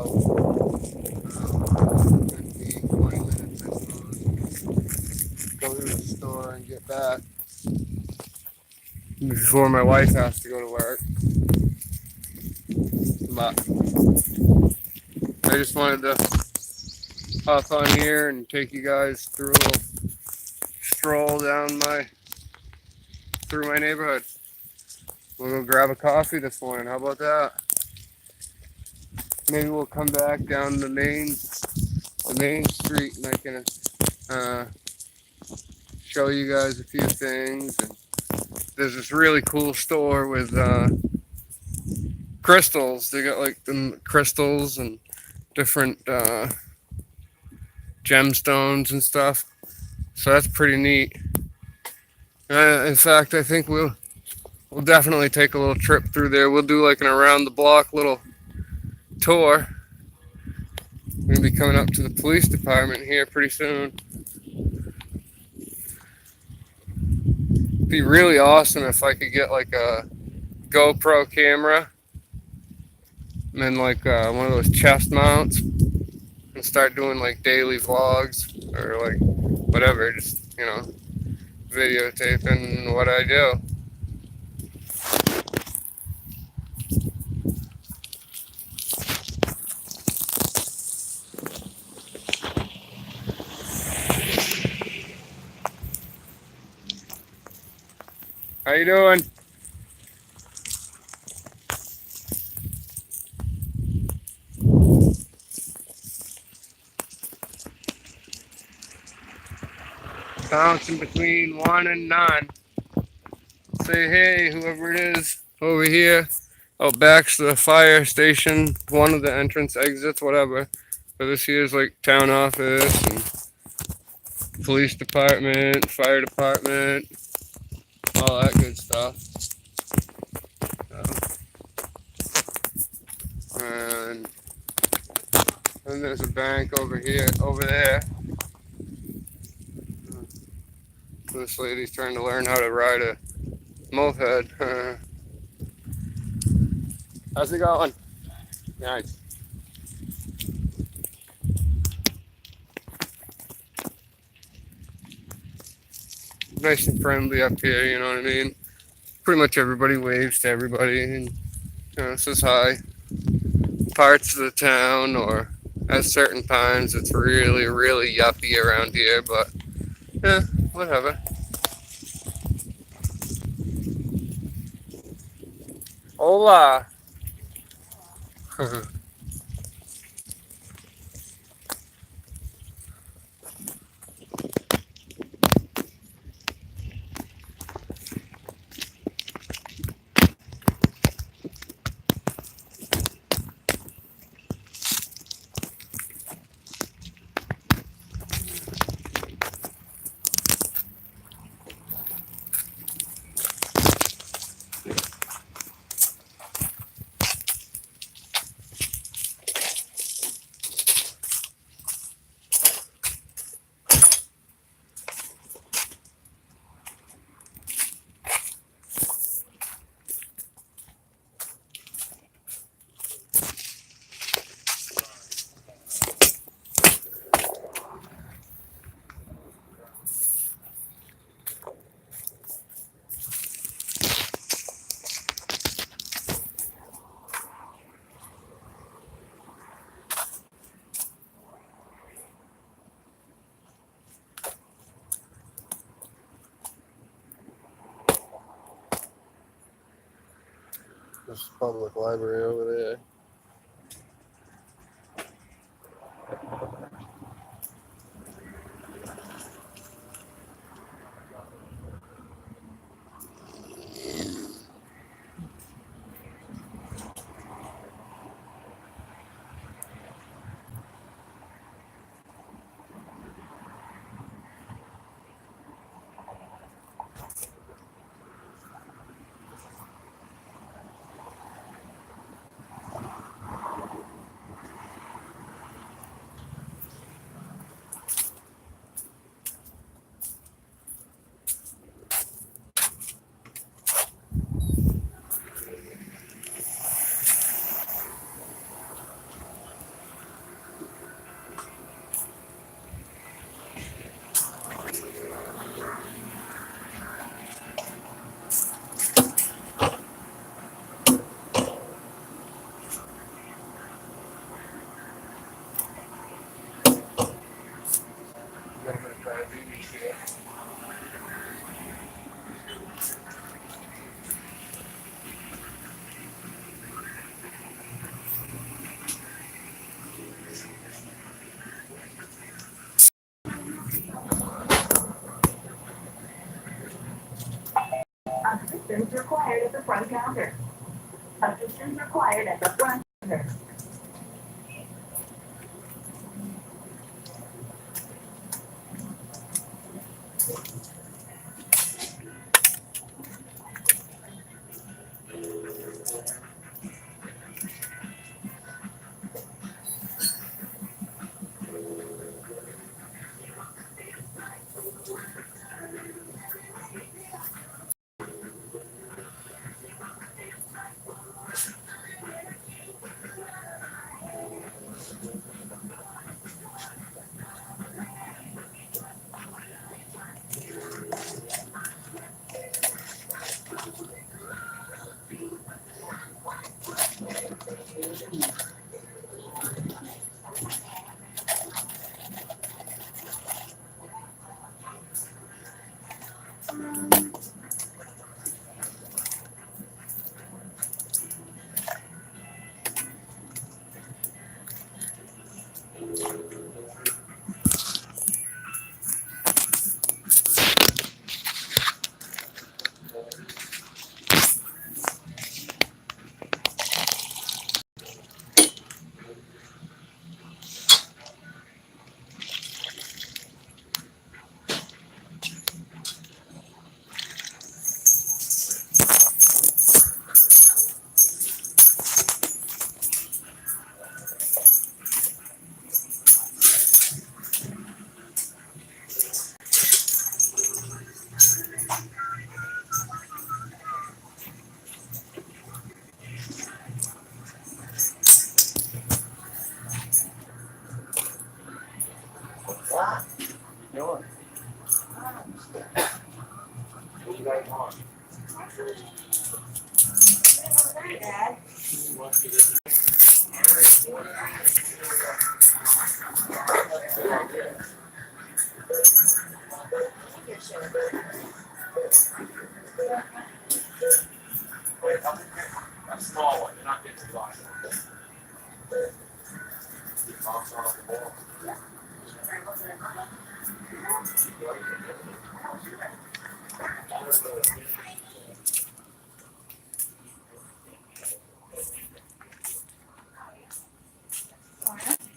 about 15, 20 minutes, I suppose. Go to the store and get back before my wife has to go to work. But I just wanted to hop on here and take you guys through a little stroll down through my neighborhood. We'll go grab a coffee this morning. How about that? Maybe we'll come back down the main street, and I can uh, show you guys a few things. And there's this really cool store with crystals. They got like the crystals and different gemstones and stuff. So that's pretty neat. In fact, I think we'll definitely take a little trip through there. We'll do like an around the block little tour. We're gonna be coming up to the police department here pretty soon. It'd be really awesome if I could get like a GoPro camera and then like one of those chest mounts and start doing like daily vlogs or like whatever, just videotaping what I do. How you doing? Bouncing between 1 and 9. Say hey, whoever it is over here. Oh, back's the fire station, one of the entrance exits, whatever. But this here is like town office and police department, fire department, all that good stuff. And then there's a bank over there. This lady's trying to learn how to ride a moped. How's it going? Nice. Nice and friendly up here, you know what I mean? Pretty much everybody waves to everybody and says hi. Parts of the town, or at certain times, it's really, really yuppie around here, but yeah, whatever. Hola. This public library over there. Assistance required at the front counter. Assistance required at the front counter.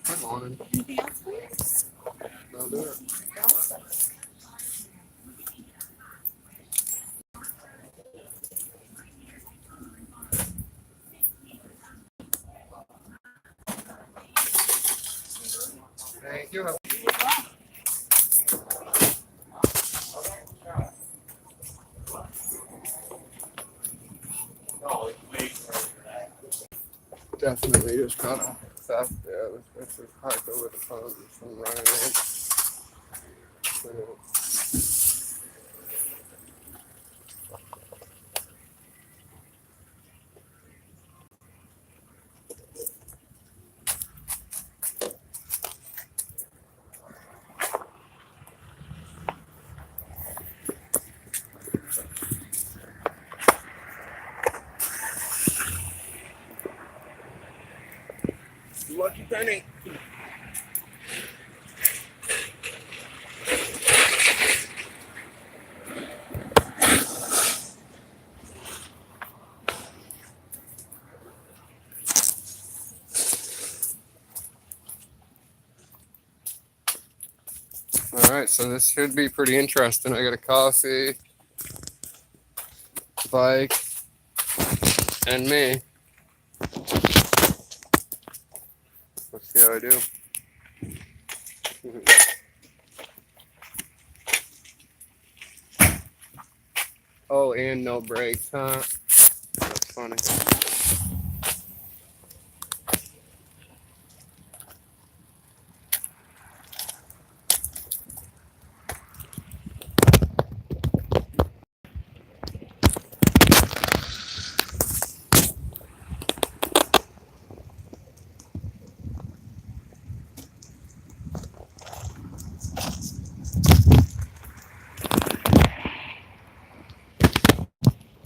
Good morning. Anything else, please? I'll do it. Thank you. Definitely just kind of fast. Yeah, this is parked over the phone from running in. Lucky penny. All right, so this should be pretty interesting. I got a coffee, bike, and me. Let's see how I do. Oh, and no brakes, huh? That's funny.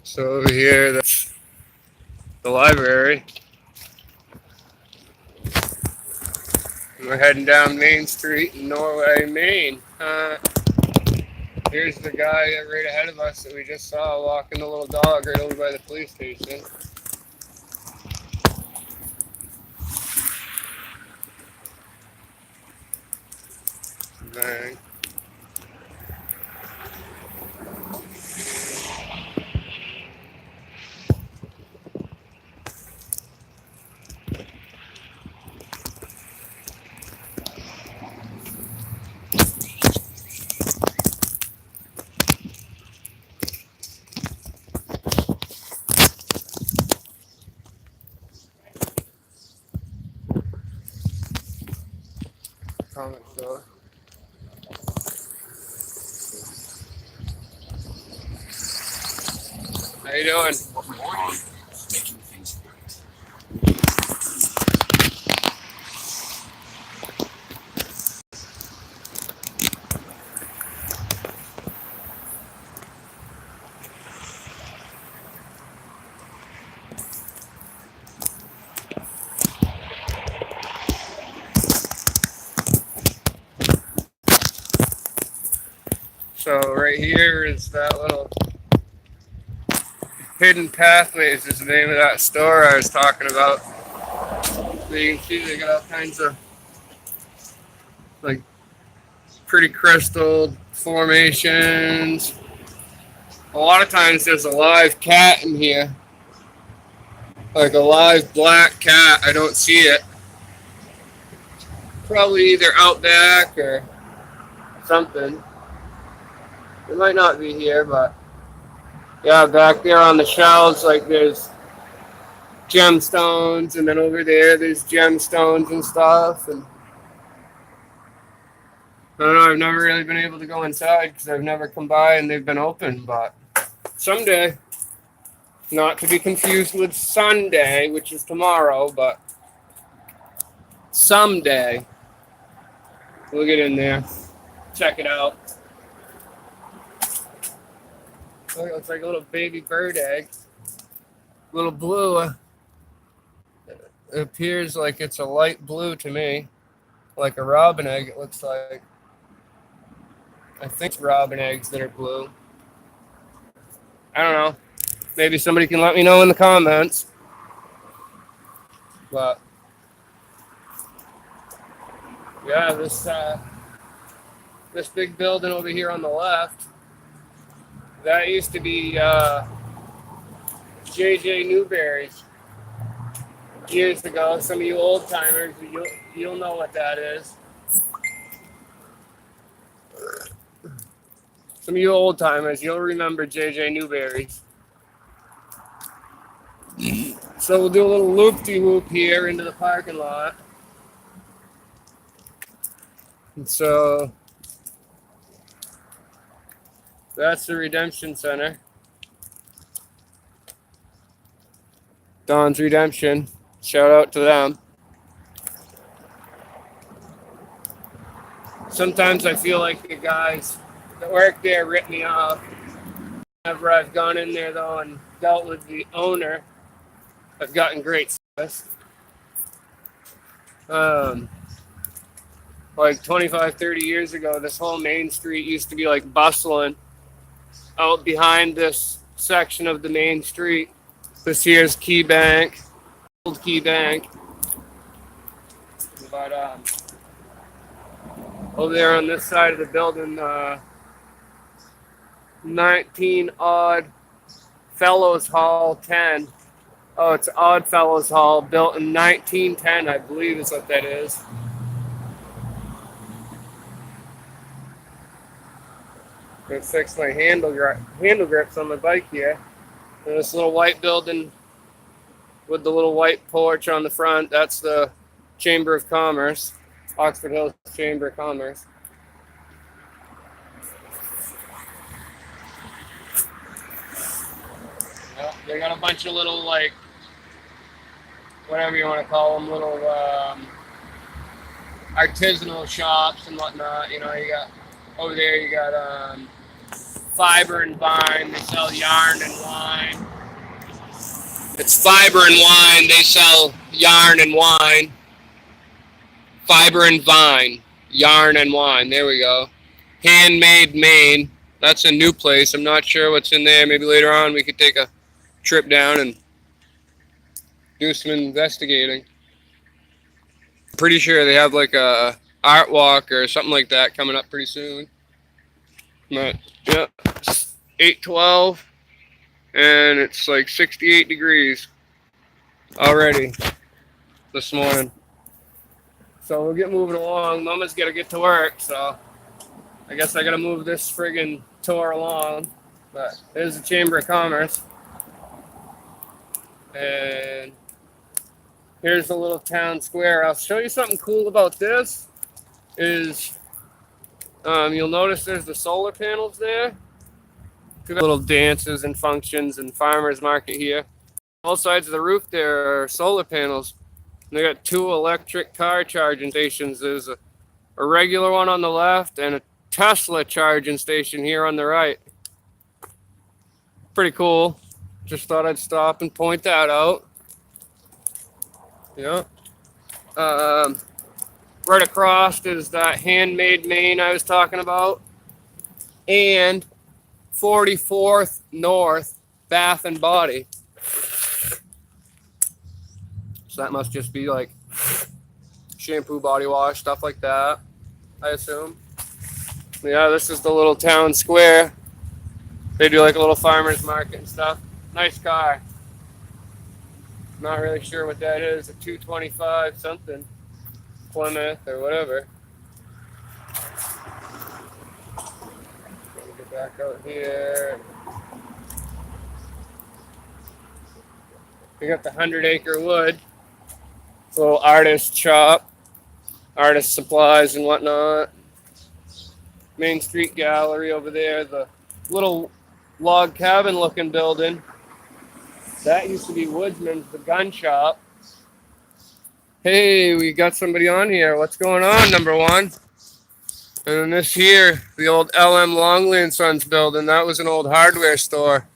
So over here, that's the library. We're heading down Main Street in Norway, Maine. Here's the guy right ahead of us that we just saw walking the little dog right over by the police station. Bang. Comic store. How you doing? So right here is that little Hidden Pathways is the name of that store I was talking about. So you can see they got all kinds of like pretty crystal formations. A lot of times there's a live cat in here. Like a live black cat. I don't see it. Probably either out back or something. It might not be here, but yeah, back there on the shelves, like there's gemstones, and then over there's gemstones and stuff. And I don't know, I've never really been able to go inside because I've never come by and they've been open, but someday, not to be confused with Sunday, which is tomorrow, but someday we'll get in there, check it out. Oh, it looks like a little baby bird egg. Little blue. It appears like it's a light blue to me. Like a robin egg, it looks like. I think it's robin eggs that are blue. I don't know. Maybe somebody can let me know in the comments. But yeah, this big building over here on the left, that used to be J.J. Newberry's years ago. Some of you old timers, you'll know what that is. Some of you old timers, you'll remember J.J. Newberry's. So we'll do a little loop-de-loop here into the parking lot. And so that's the Redemption Center. Don's Redemption. Shout out to them. Sometimes I feel like the guys that work there rip me off. Whenever I've gone in there, though, and dealt with the owner, I've gotten great service. Like 25, 30 years ago, this whole main street used to be like bustling. Out behind this section of the main street, this here's Key Bank, old Key Bank. But over there on this side of the building, 19 Odd Fellows Hall 10. Oh, it's Odd Fellows Hall, built in 1910, I believe is what that is. I'm gonna fix my handle grips on my bike here. And this little white building with the little white porch on the front, that's the Chamber of Commerce, Oxford Hills Chamber of Commerce. Yeah, they got a bunch of little, like, whatever you want to call them, little artisanal shops and whatnot. You know, you got over there, you got Fiber and Vine. They sell yarn and wine. It's Fiber and Wine. They sell yarn and wine. Fiber and Vine, yarn and wine. There we go. Handmade Maine. That's a new place. I'm not sure what's in there. Maybe later on we could take a trip down and do some investigating. Pretty sure they have like a art walk or something like that coming up pretty soon. But yeah, it's 8:12 and it's like 68 degrees already this morning. So we'll get moving along. Mama's got to get to work, so I guess I got to move this friggin' tour along. But there's the Chamber of Commerce. And here's the little town square. I'll show you something cool about this. You'll notice there's the solar panels there. Little dances and functions and farmers market here. Both sides of the roof there are solar panels. And they got 2 electric car charging stations. There's a regular one on the left and a Tesla charging station here on the right. Pretty cool. Just thought I'd stop and point that out. Yeah. Right across is that Handmade Maine I was talking about. And 44th North Bath and Body. So that must just be like shampoo, body wash, stuff like that, I assume. Yeah, this is the little town square. They do like a little farmer's market and stuff. Nice car. Not really sure what that is. A 225 something. Plymouth or whatever. Get back out here. We got the 100 Acre Wood. Little artist shop. Artist supplies and whatnot. Main Street Gallery over there. The little log cabin looking building. That used to be Woodsman's, the gun shop. Hey, we got somebody on here. What's going on, number one? And then this here, the old LM Longley and Sons building. That was an old hardware store.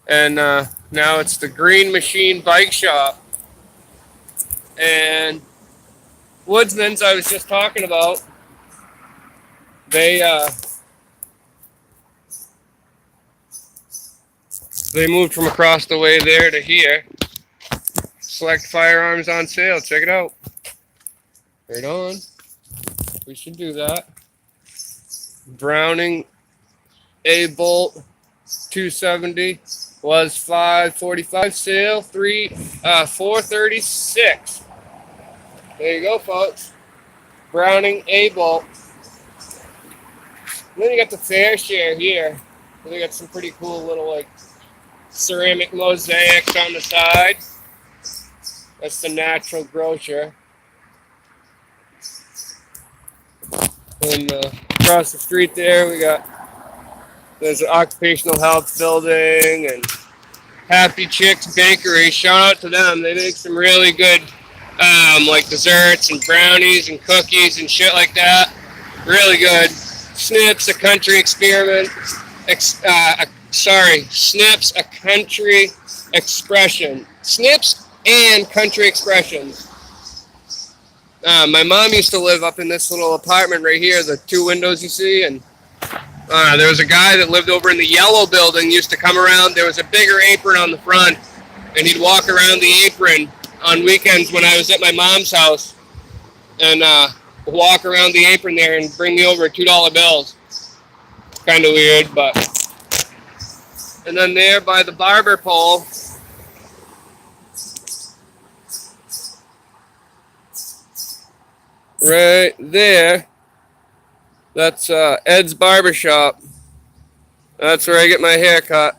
And now it's the Green Machine Bike Shop. And Woodsman's I was just talking about. They moved from across the way there to here. Select firearms on sale. Check it out. Right on. We should do that. Browning A-Bolt 270 was $545 sale. $436. There you go, folks. Browning A-Bolt. And then you got the Fair Share here. They got some pretty cool little like ceramic mosaics on the side. That's the Natural Grocer. And across the street there, there's an occupational health building and Happy Chicks Bakery. Shout out to them. They make some really good like desserts and brownies and cookies and shit like that. Really good. Snips, a country experiment. Snips, a country expression. Snips and country expressions. My mom used to live up in this little apartment right here, the 2 windows you see, and there was a guy that lived over in the yellow building, used to come around. There was a bigger apron on the front, and he'd walk around the apron on weekends when I was at my mom's house, and walk around the apron there and bring me over $2 bills. Kind of weird, but. And then there by the barber pole, right there, that's Ed's Barbershop. That's where I get my hair cut.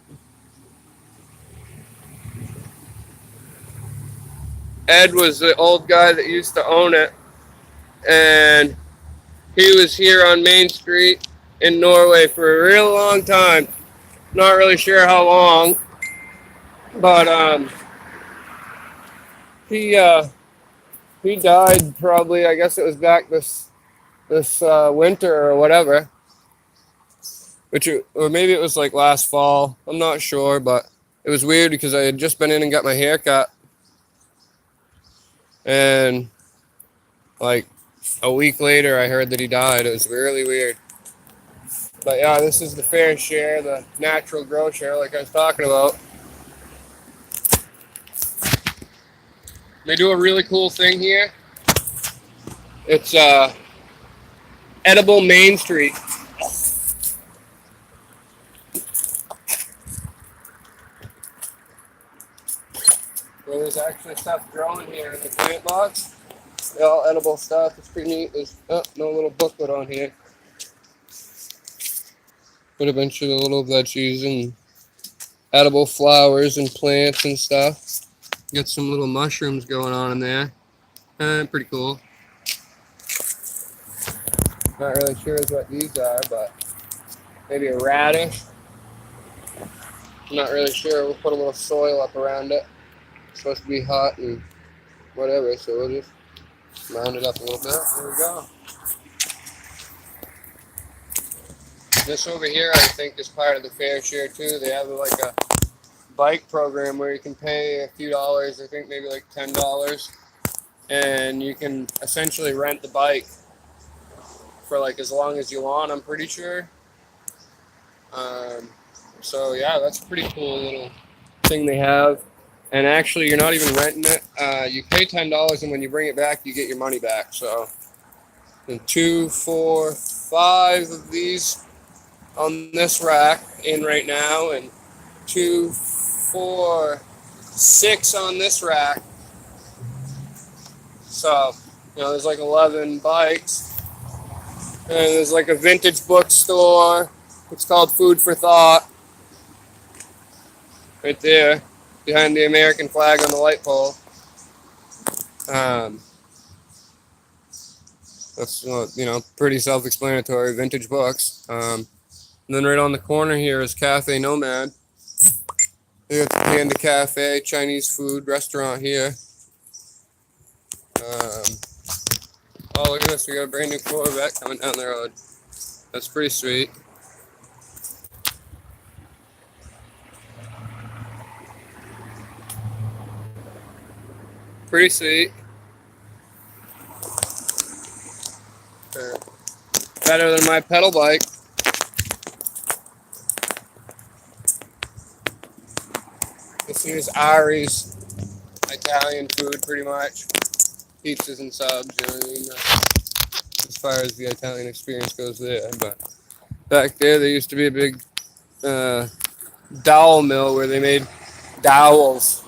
Ed was the old guy that used to own it, and he was here on Main Street in Norway for a real long time. Not really sure how long, but he died probably, I guess it was back this winter or whatever, or maybe it was like last fall. I'm not sure, but it was weird because I had just been in and got my hair cut, and like a week later I heard that he died. It was really weird. But yeah, this is the fair share, the natural grow share, like I was talking about. They do a really cool thing here. It's edible Main Street. Where there's actually stuff growing here in the plant box. All edible stuff. It's pretty neat. There's no little booklet on here. Put a bunch of the little veggies and edible flowers and plants and stuff. Got some little mushrooms going on in there. Pretty cool. Not really sure what these are, but maybe a radish. I'm not really sure. We'll put a little soil up around it. It's supposed to be hot and whatever, so we'll just round it up a little bit. There we go. This over here, I think, is part of the fair share too. They have like a bike program where you can pay a few dollars. I think maybe like $10, and you can essentially rent the bike for like as long as you want. I'm pretty sure. So yeah, that's a pretty cool little thing they have. And actually, you're not even renting it. You pay $10, and when you bring it back, you get your money back. So, and 2, 4, 5 of these on this rack in right now, and 2, 4, 6 on this rack. So, there's like 11 bikes, and there's like a vintage bookstore. It's called Food for Thought, right there, behind the American flag on the light pole. That's pretty self-explanatory. Vintage books. And then right on the corner here is Cafe Nomad. They got the Panda Cafe, Chinese food restaurant here. Oh, look at this. We got a brand new Corvette coming down the road. That's pretty sweet. Pretty sweet. Better than my pedal bike. This is Ari's Italian food, pretty much. Pizzas and subs, you know what I mean? As far as the Italian experience goes there. But back there used to be a big dowel mill where they made dowels,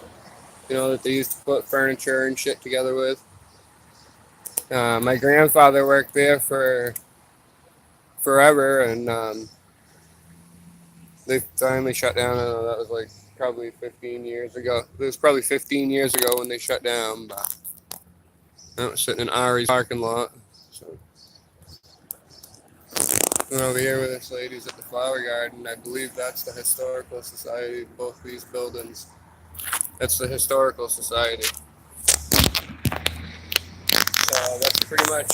that they used to put furniture and shit together with. My grandfather worked there for forever, and they finally shut down. I don't know, that was like probably 15 years ago. It was probably 15 years ago when they shut down, but I was sitting in Ari's parking lot. So I'm over here with this lady's at the flower garden. I believe that's the Historical Society, both these buildings. That's the Historical Society. So that's pretty much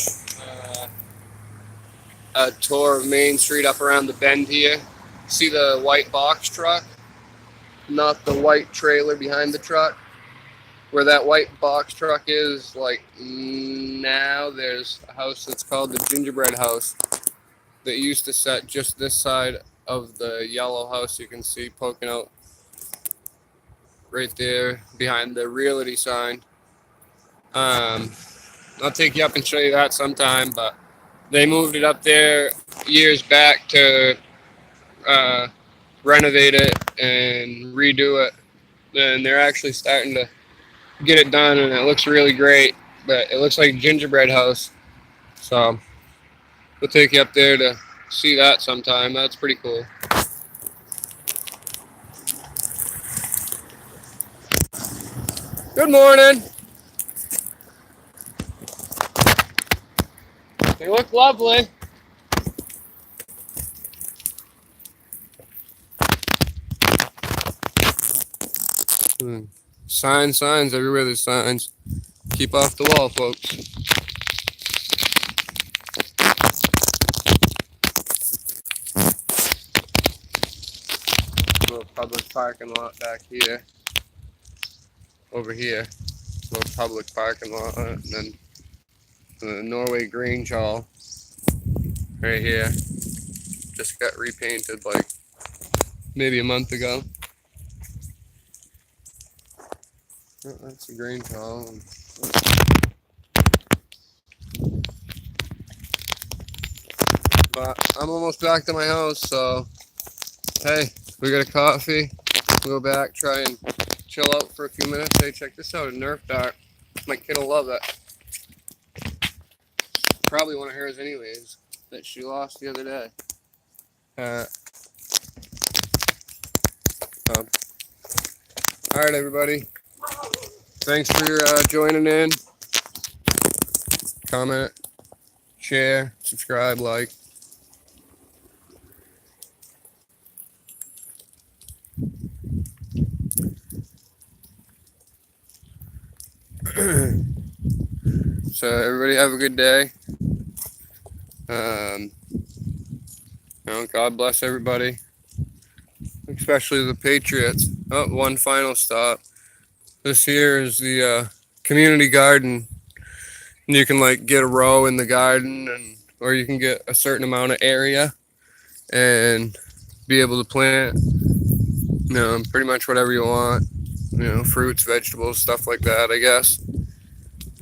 a tour of Main Street up around the bend here. See the white box truck? Not the white trailer behind the truck. Where that white box truck is, like now there's a house that's called the Gingerbread House that used to set just this side of the yellow house you can see poking out right there behind the realty sign. I'll take you up and show you that sometime, but they moved it up there years back to renovate it and redo it. And they're actually starting to get it done, and it looks really great, but it looks like a gingerbread house. So we'll take you up there to see that sometime. That's pretty cool. Good morning. They look lovely. Signs everywhere. There's signs. Keep off the wall, folks. Little public parking lot back here. Over here, little public parking lot, and then the Norway Grange Hall right here. just got repainted like maybe a month ago. Oh, that's a green towel. But I'm almost back to my house, so hey, we got a coffee. We'll go back, try and chill out for a few minutes. Hey, check this out, a Nerf dart. My kid will love it. Probably one of hers anyways, that she lost the other day. All right, everybody. Thanks for joining in. Comment, share, subscribe, like. So everybody have a good day. God bless everybody, especially the Patriots. Oh, one final stop. This here is the community garden. And you can like get a row in the garden, and or you can get a certain amount of area and be able to plant, pretty much whatever you want. Fruits, vegetables, stuff like that, I guess.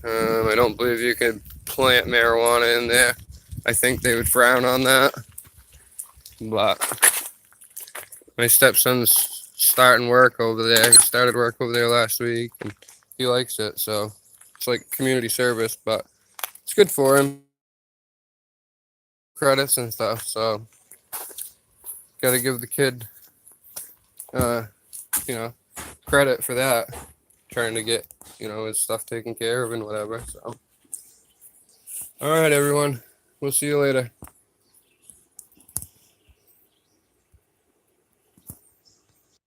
I don't believe you could plant marijuana in there. I think they would frown on that. But my stepson's starting work over there. He started work over there last week, and he likes it. So it's like community service, but it's good for him. Credits and stuff. So got to give the kid, credit for that. Trying to get, his stuff taken care of and whatever. So, all right, everyone. We'll see you later.